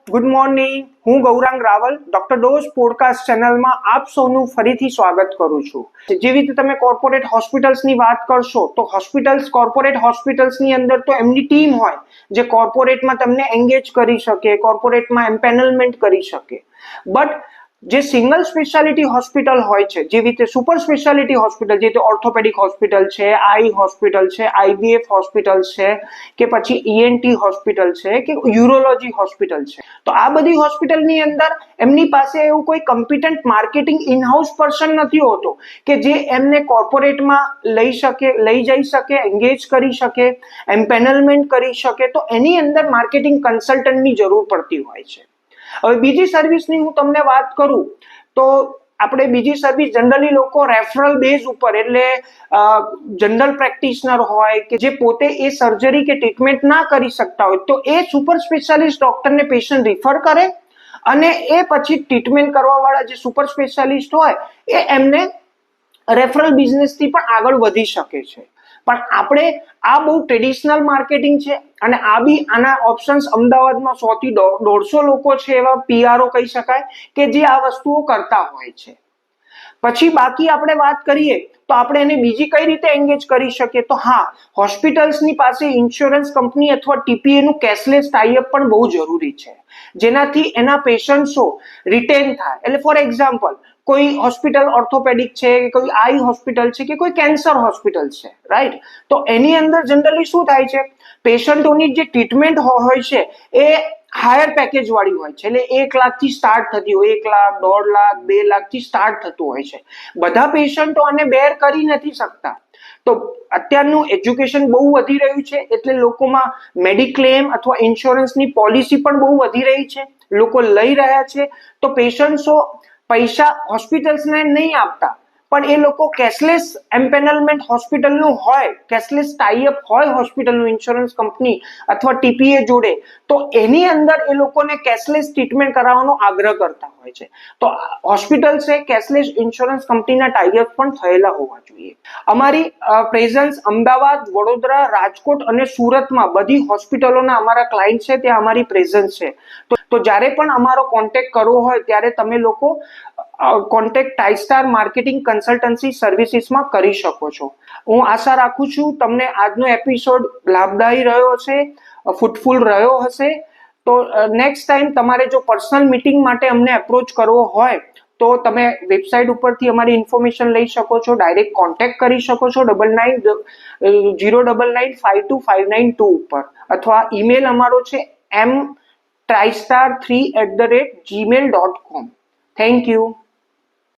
Good morning. હું Gaurang Raval doctor dose podcast ચેનલમાં આપ સૌનું ફરીથી સ્વાગત કરું છું. જેવી રીતે તમે કોર્પોરેટ હોસ્પિટલ્સની વાત કરશો તો કોર્પોરેટ હોસ્પિટલ્સની અંદર તો એમની ટીમ હોય જે કોર્પોરેટમાં તમને એન્ગેજ કરી શકે, કોર્પોરેટમાં એમ્પેનલમેન્ટ કરી શકે. બટ જે સિંગલ સ્પેશિયાલિટી હોસ્પિટલ હોય છે, જેવી રીતે સુપર સ્પેશિયાલિટી હોસ્પિટલ, જે રીતે ઓર્થોપેડિક હોસ્પિટલ છે, આઈ હોસ્પિટલ છે, આઈવીએફ હોસ્પિટલ છે, કે પછી ઈએનટી હોસ્પિટલ છે, કે યુરોલોજી હોસ્પિટલ છે, તો આ બધી હોસ્પિટલની અંદર એમની પાસે એવું કોઈ કમ્પિટન્ટ માર્કેટિંગ ઇનહાઉસ પર્સન નથી હોતો કે જે એમને કોર્પોરેટમાં લઈ જઈ શકે, એન્ગેજ કરી શકે, એમ્પેનલમેન્ટ કરી શકે. તો એની અંદર માર્કેટિંગ કન્સલ્ટન્ટની જરૂર પડતી હોય છે. હવે બીજી સર્વિસની હું તમને વાત કરું તો આપણે બીજી સર્વિસ જનરલી લોકો રેફરલ બેઝ ઉપર, એટલે જનરલ પ્રેક્ટિશનર હોય કે જે પોતે એ સર્જરી કે ટ્રીટમેન્ટ ના કરી શકતા હોય તો એ સુપર સ્પેશિયાલિસ્ટ ડોક્ટરને પેશન્ટ રિફર કરે અને એ પછી ટ્રીટમેન્ટ કરવા વાળા જે સુપર સ્પેશિયાલિસ્ટ હોય એ એમને રેફરલ બિઝનેસથી પણ આગળ વધી શકે છે. પણ આપણે આ બહુ ટ્રેડિશનલ માર્કેટિંગ છે અને આના ઓપ્શન્સ અમદાવાદમાં 100 થી 150 લોકો છે, એવા પીઆરઓ કહી શકાય કે જે આ વસ્તુઓ કરતા હોય છે. પછી બાકી આપણે વાત કરીએ તો આપણે એને બીજી કઈ રીતે એન્ગેજ કરી શકીએ, તો હા, હોસ્પિટલ્સની પાસે ઇન્સ્યોરન્સ કંપની અથવા ટીપીએ નું કેશલેસ ટાઈઅપ પણ બહુ જરૂરી છે, જેનાથી એના પેશન્ટ્સો રિટેન થાય. એટલે ફોર એક્ઝામ્પલ, કોઈ હોસ્પિટલ ઓર્થોપેડિક છે, કોઈ આઈ હોસ્પિટલ છે, કે કોઈ કેન્સર હોસ્પિટલ છે, રાઈટ? તો એની અંદર જનરલી શું થાય છે, પેશન્ટોની જે ટ્રીટમેન્ટ હોય છે એ હાયર પેકેજ વાળી હોય છે. એટલે 1 લાખ થી સ્ટાર્ટ થતી હોય, 1 લાખ, 1.5 લાખ, 2 લાખ થી સ્ટાર્ટ થતું હોય છે. બધા પેશન્ટો આને બેર કરી નથી શકતા. તો અત્યારનું એજ્યુકેશન બહુ વધી રહ્યું છે, એટલે લોકોમાં મેડિક્લેમ અથવા ઇન્સ્યોરન્સની પોલિસી પણ બહુ વધી રહી છે, લોકો લઈ રહ્યા છે. તો પેશન્ટ્સો પૈસા હોસ્પિટલ્સને નહીં આપતા, પણ એ લોકો કેશલેસ એમ્પેનલમેન્ટ હોસ્પિટલનું હોય, કેશલેસ ટાઈઅપ હોય હોસ્પિટલનું ઇન્સ્યોરન્સ કંપની અથવા ટીપીએ જોડે, તો એની અંદર એ લોકોને કેશલેસ ટ્રીટમેન્ટ કરાવવાનો આગ્રહ કરતા હોય છે. તો હોસ્પિટલ્સે કેશલેસ ઇન્સ્યોરન્સ કંપનીના ટાઈઅપ પણ થયેલા હોવા જોઈએ. અમારી પ્રેઝન્સ અમદાવાદ, વડોદરા, રાજકોટ અને સુરતમાં બધી હોસ્પિટલોના અમારા ક્લાયન્ટ છે, ત્યાં અમારી પ્રેઝન્સ છે. તો જ્યારે પણ અમારો કોન્ટેક્ટ કરવો હોય ત્યારે તમે લોકો કોન્ટેક્ટ ટાઈસ્ટાર માર્કેટિંગ કન્સલ્ટન્સી સર્વિસીસમાં કરી શકો છો. હું આશા રાખું છું તમને આજનો એપિસોડ લાભદાયી રહ્યો હશે, ફ્રૂટફુલ રહ્યો હશે. તો નેક્સ્ટ ટાઈમ તમારે જો પર્સનલ મીટિંગ માટે અમને એપ્રોચ કરવો હોય તો તમે વેબસાઇટ ઉપરથી અમારી ઇન્ફોર્મેશન લઈ શકો છો, ડાયરેક્ટ કોન્ટેક્ટ કરી શકો છો 9909952592 ઉપર, અથવા ઈમેલ અમારો છે mtristar3@gmail.com. Thank you.